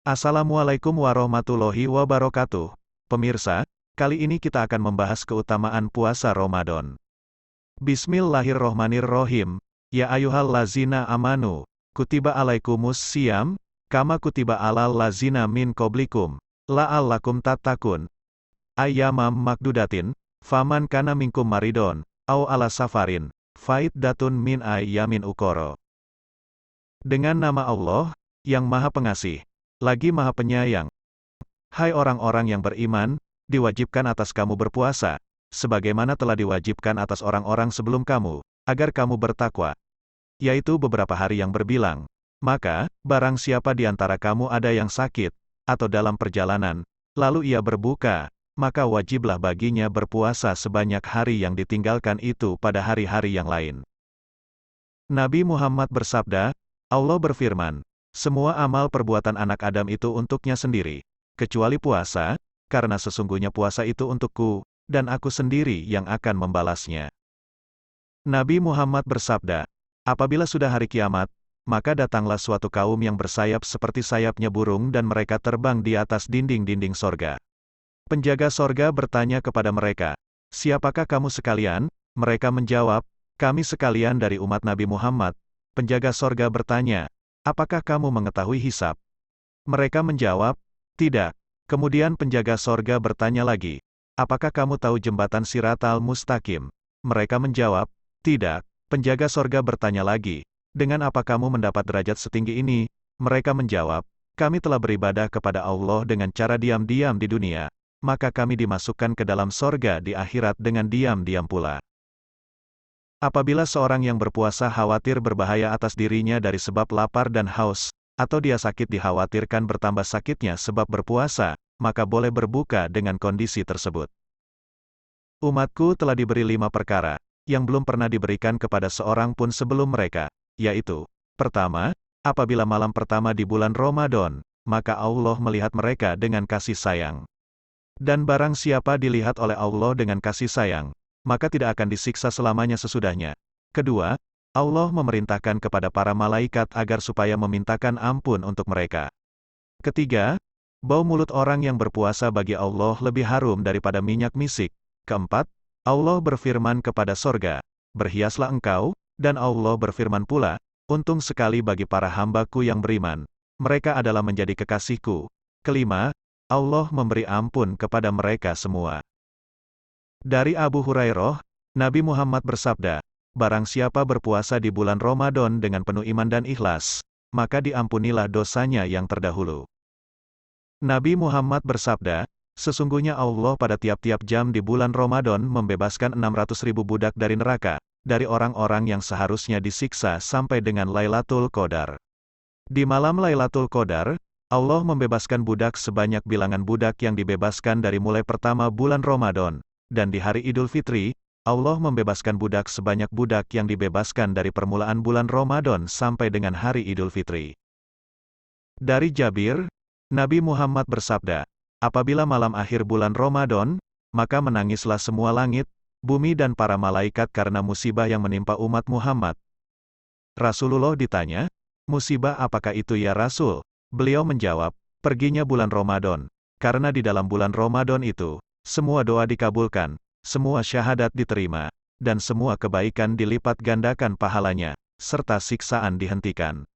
Assalamualaikum warahmatullahi wabarakatuh. Pemirsa, kali ini kita akan membahas keutamaan puasa Ramadan. Bismillahirrohmanirrohim. Ya ayuhal lazina amanu, kutiba alaikumus siyam, kama kutiba alal lazina min qablikum, la'allakum tattaqun. Ayyamam makdudatin, faman kana minkum maridon, au ala safarin, faiddatun min ayyamin ukoro. Dengan nama Allah, yang Maha Pengasih, lagi Maha Penyayang. Hai orang-orang yang beriman, diwajibkan atas kamu berpuasa, sebagaimana telah diwajibkan atas orang-orang sebelum kamu, agar kamu bertakwa. Yaitu beberapa hari yang berbilang. Maka, barang siapa di antara kamu ada yang sakit, atau dalam perjalanan, lalu ia berbuka, maka wajiblah baginya berpuasa sebanyak hari yang ditinggalkan itu pada hari-hari yang lain. Nabi Muhammad bersabda, Allah berfirman, semua amal perbuatan anak Adam itu untuknya sendiri, kecuali puasa, karena sesungguhnya puasa itu untukku, dan aku sendiri yang akan membalasnya. Nabi Muhammad bersabda, apabila sudah hari kiamat, maka datanglah suatu kaum yang bersayap seperti sayapnya burung dan mereka terbang di atas dinding-dinding sorga. Penjaga sorga bertanya kepada mereka, siapakah kamu sekalian? Mereka menjawab, kami sekalian dari umat Nabi Muhammad. Penjaga sorga bertanya, apakah kamu mengetahui hisab? Mereka menjawab, tidak. Kemudian penjaga sorga bertanya lagi, apakah kamu tahu jembatan Siratal Mustaqim? Mereka menjawab, tidak. Penjaga sorga bertanya lagi, dengan apa kamu mendapat derajat setinggi ini? Mereka menjawab, kami telah beribadah kepada Allah dengan cara diam-diam di dunia, maka kami dimasukkan ke dalam sorga di akhirat dengan diam-diam pula. Apabila seorang yang berpuasa khawatir berbahaya atas dirinya dari sebab lapar dan haus, atau dia sakit dikhawatirkan bertambah sakitnya sebab berpuasa, maka boleh berbuka dengan kondisi tersebut. Umatku telah diberi 5 perkara, yang belum pernah diberikan kepada seorang pun sebelum mereka, yaitu, pertama, apabila malam pertama di bulan Ramadan, maka Allah melihat mereka dengan kasih sayang. Dan barang siapa dilihat oleh Allah dengan kasih sayang, maka tidak akan disiksa selamanya sesudahnya. Kedua, Allah memerintahkan kepada para malaikat agar supaya memintakan ampun untuk mereka. Ketiga, bau mulut orang yang berpuasa bagi Allah lebih harum daripada minyak misik. Keempat, Allah berfirman kepada sorga, berhiaslah engkau, dan Allah berfirman pula, untung sekali bagi para hambaku yang beriman, mereka adalah menjadi kekasihku. Kelima, Allah memberi ampun kepada mereka semua. Dari Abu Hurairah, Nabi Muhammad bersabda, barang siapa berpuasa di bulan Ramadan dengan penuh iman dan ikhlas, maka diampunilah dosanya yang terdahulu. Nabi Muhammad bersabda, sesungguhnya Allah pada tiap-tiap jam di bulan Ramadan membebaskan 600.000 budak dari neraka, dari orang-orang yang seharusnya disiksa sampai dengan Lailatul Qadar. Di malam Lailatul Qadar, Allah membebaskan budak sebanyak bilangan budak yang dibebaskan dari mulai pertama bulan Ramadan. Dan di hari Idul Fitri, Allah membebaskan budak sebanyak budak yang dibebaskan dari permulaan bulan Ramadan sampai dengan hari Idul Fitri. Dari Jabir, Nabi Muhammad bersabda, apabila malam akhir bulan Ramadan, maka menangislah semua langit, bumi dan para malaikat karena musibah yang menimpa umat Muhammad. Rasulullah ditanya, musibah apakah itu ya Rasul? Beliau menjawab, perginya bulan Ramadan, karena di dalam bulan Ramadan itu, semua doa dikabulkan, semua syahadat diterima, dan semua kebaikan dilipat gandakan pahalanya, serta siksaan dihentikan.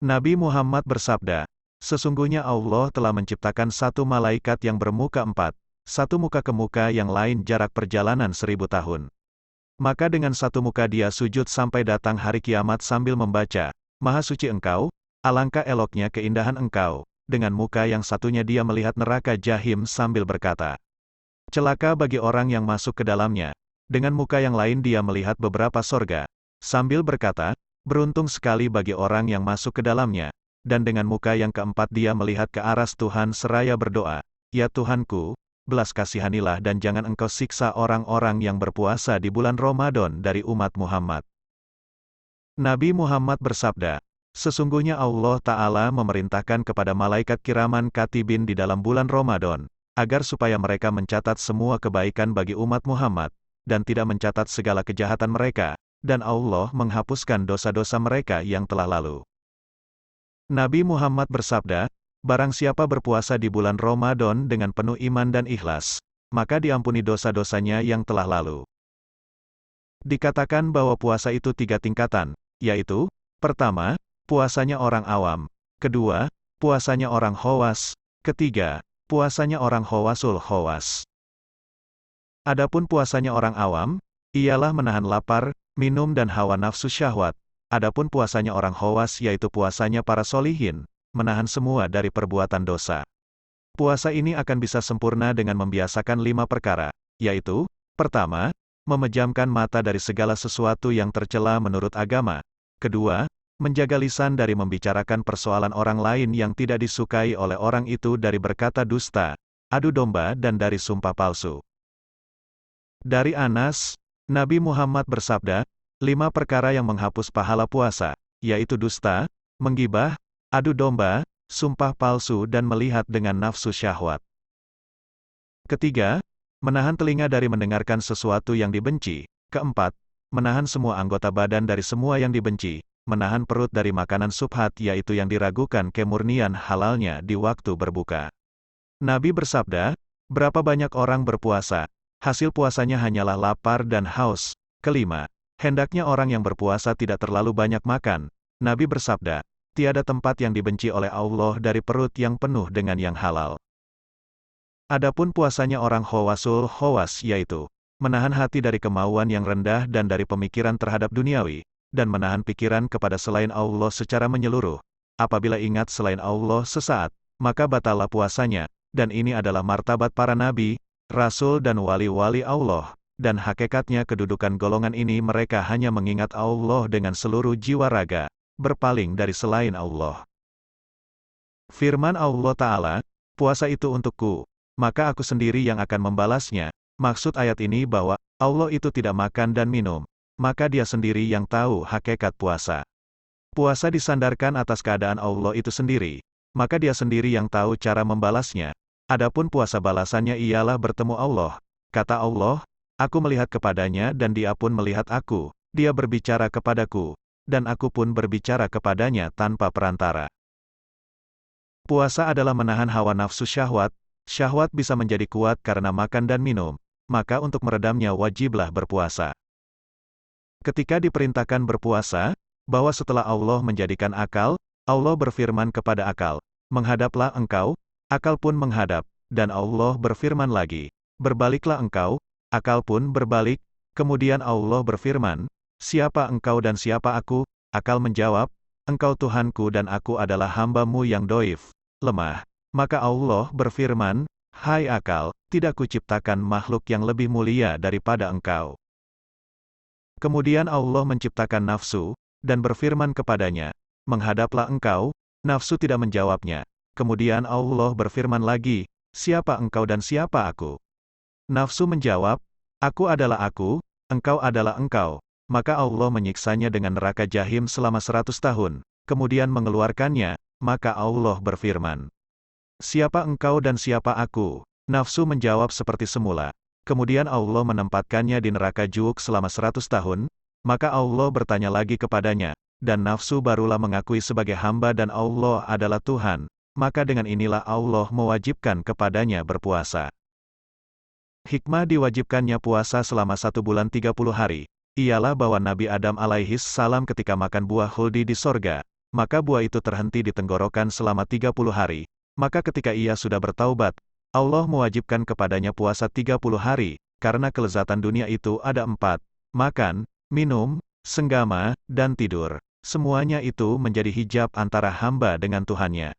Nabi Muhammad bersabda, sesungguhnya Allah telah menciptakan satu malaikat yang bermuka 4, satu muka ke muka yang lain jarak perjalanan 1000 tahun. Maka dengan satu muka dia sujud sampai datang hari kiamat sambil membaca, Maha suci engkau, alangkah eloknya keindahan engkau. Dengan muka yang satunya dia melihat neraka Jahim sambil berkata, celaka bagi orang yang masuk ke dalamnya. Dengan muka yang lain dia melihat beberapa sorga, sambil berkata, beruntung sekali bagi orang yang masuk ke dalamnya. Dan dengan muka yang keempat dia melihat ke aras Tuhan seraya berdoa, ya Tuhanku, belas kasihanilah dan jangan engkau siksa orang-orang yang berpuasa di bulan Ramadan dari umat Muhammad. Nabi Muhammad bersabda, sesungguhnya Allah Ta'ala memerintahkan kepada malaikat kiraman katibin di dalam bulan Ramadan, agar supaya mereka mencatat semua kebaikan bagi umat Muhammad, dan tidak mencatat segala kejahatan mereka, dan Allah menghapuskan dosa-dosa mereka yang telah lalu. Nabi Muhammad bersabda, barang siapa berpuasa di bulan Ramadan dengan penuh iman dan ikhlas, maka diampuni dosa-dosanya yang telah lalu. Dikatakan bahwa puasa itu 3 tingkatan, yaitu, pertama, puasanya orang awam, kedua, puasanya orang khawas, ketiga, puasanya orang khawasul khawas. Adapun puasanya orang awam, ialah menahan lapar, minum dan hawa nafsu syahwat. Adapun puasanya orang khawas yaitu puasanya para solihin, menahan semua dari perbuatan dosa. Puasa ini akan bisa sempurna dengan membiasakan 5 perkara, yaitu, pertama, memejamkan mata dari segala sesuatu yang tercela menurut agama. Kedua, menjaga lisan dari membicarakan persoalan orang lain yang tidak disukai oleh orang itu dari berkata dusta, adu domba dan dari sumpah palsu. Dari Anas, Nabi Muhammad bersabda, 5 perkara yang menghapus pahala puasa, yaitu dusta, menggibah, adu domba, sumpah palsu dan melihat dengan nafsu syahwat. Ketiga, menahan telinga dari mendengarkan sesuatu yang dibenci. Keempat, menahan semua anggota badan dari semua yang dibenci, menahan perut dari makanan subhat yaitu yang diragukan kemurnian halalnya di waktu berbuka. Nabi bersabda, berapa banyak orang berpuasa, hasil puasanya hanyalah lapar dan haus. Kelima, hendaknya orang yang berpuasa tidak terlalu banyak makan. Nabi bersabda, tiada tempat yang dibenci oleh Allah dari perut yang penuh dengan yang halal. Adapun puasanya orang khawasul khawas yaitu, menahan hati dari kemauan yang rendah dan dari pemikiran terhadap duniawi, dan menahan pikiran kepada selain Allah secara menyeluruh. Apabila ingat selain Allah sesaat, maka batallah puasanya, dan ini adalah martabat para nabi, rasul dan wali-wali Allah, dan hakikatnya kedudukan golongan ini mereka hanya mengingat Allah dengan seluruh jiwa raga, berpaling dari selain Allah. Firman Allah Ta'ala, puasa itu untukku, maka aku sendiri yang akan membalasnya. Maksud ayat ini bahwa Allah itu tidak makan dan minum, maka dia sendiri yang tahu hakikat puasa. Puasa disandarkan atas keadaan Allah itu sendiri, maka dia sendiri yang tahu cara membalasnya. Adapun puasa balasannya ialah bertemu Allah. Kata Allah, aku melihat kepadanya dan dia pun melihat aku, dia berbicara kepadaku, dan aku pun berbicara kepadanya tanpa perantara. Puasa adalah menahan hawa nafsu syahwat. Syahwat bisa menjadi kuat karena makan dan minum, maka untuk meredamnya wajiblah berpuasa. Ketika diperintahkan berpuasa, bahwa setelah Allah menjadikan akal, Allah berfirman kepada akal, menghadaplah engkau, akal pun menghadap, dan Allah berfirman lagi, berbaliklah engkau, akal pun berbalik, kemudian Allah berfirman, siapa engkau dan siapa aku? Akal menjawab, engkau Tuhanku dan aku adalah hamba-Mu yang doif, lemah. Maka Allah berfirman, hai akal, tidak kuciptakan makhluk yang lebih mulia daripada engkau. Kemudian Allah menciptakan nafsu, dan berfirman kepadanya, menghadaplah engkau, nafsu tidak menjawabnya. Kemudian Allah berfirman lagi, siapa engkau dan siapa aku? Nafsu menjawab, aku adalah aku, engkau adalah engkau. Maka Allah menyiksanya dengan neraka jahim selama 100 tahun, kemudian mengeluarkannya, maka Allah berfirman, siapa engkau dan siapa aku? Nafsu menjawab seperti semula. Kemudian Allah menempatkannya di neraka Juuk selama 100 tahun, maka Allah bertanya lagi kepadanya, dan nafsu barulah mengakui sebagai hamba dan Allah adalah Tuhan, maka dengan inilah Allah mewajibkan kepadanya berpuasa. Hikmah diwajibkannya puasa selama 1 bulan 30 hari, ialah bahwa Nabi Adam alaihis salam ketika makan buah khuldi di sorga, maka buah itu terhenti di tenggorokan selama 30 hari. Maka ketika ia sudah bertaubat, Allah mewajibkan kepadanya puasa 30 hari, karena kelezatan dunia itu ada 4, makan, minum, senggama, dan tidur. Semuanya itu menjadi hijab antara hamba dengan Tuhannya.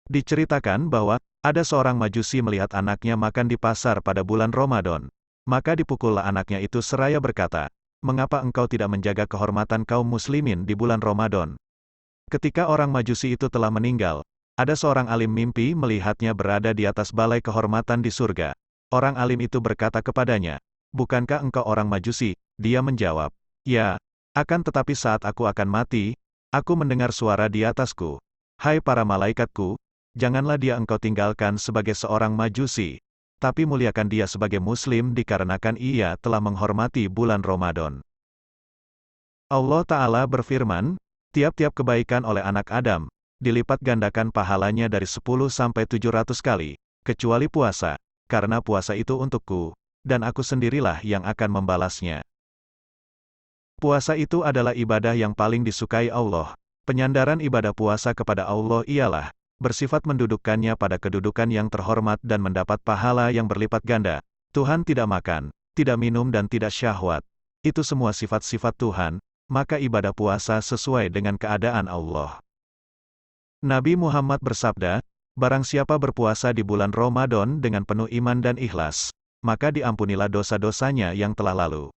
Diceritakan bahwa, ada seorang majusi melihat anaknya makan di pasar pada bulan Ramadan. Maka dipukullah anaknya itu seraya berkata, mengapa engkau tidak menjaga kehormatan kaum muslimin di bulan Ramadan? Ketika orang majusi itu telah meninggal, ada seorang alim mimpi melihatnya berada di atas balai kehormatan di surga. Orang alim itu berkata kepadanya, bukankah engkau orang majusi? Dia menjawab, ya, akan tetapi saat aku akan mati, aku mendengar suara di atasku. Hai para malaikatku, janganlah dia engkau tinggalkan sebagai seorang majusi, tapi muliakan dia sebagai muslim dikarenakan ia telah menghormati bulan Ramadan. Allah Ta'ala berfirman, tiap-tiap kebaikan oleh anak Adam, dilipat gandakan pahalanya dari 10 sampai 700 kali, kecuali puasa, karena puasa itu untukku, dan aku sendirilah yang akan membalasnya. Puasa itu adalah ibadah yang paling disukai Allah. Penyandaran ibadah puasa kepada Allah ialah bersifat mendudukkannya pada kedudukan yang terhormat dan mendapat pahala yang berlipat ganda. Tuhan tidak makan, tidak minum dan tidak syahwat. Itu semua sifat-sifat Tuhan, maka ibadah puasa sesuai dengan keadaan Allah. Nabi Muhammad bersabda, barang siapa berpuasa di bulan Ramadan dengan penuh iman dan ikhlas, maka diampunilah dosa-dosanya yang telah lalu.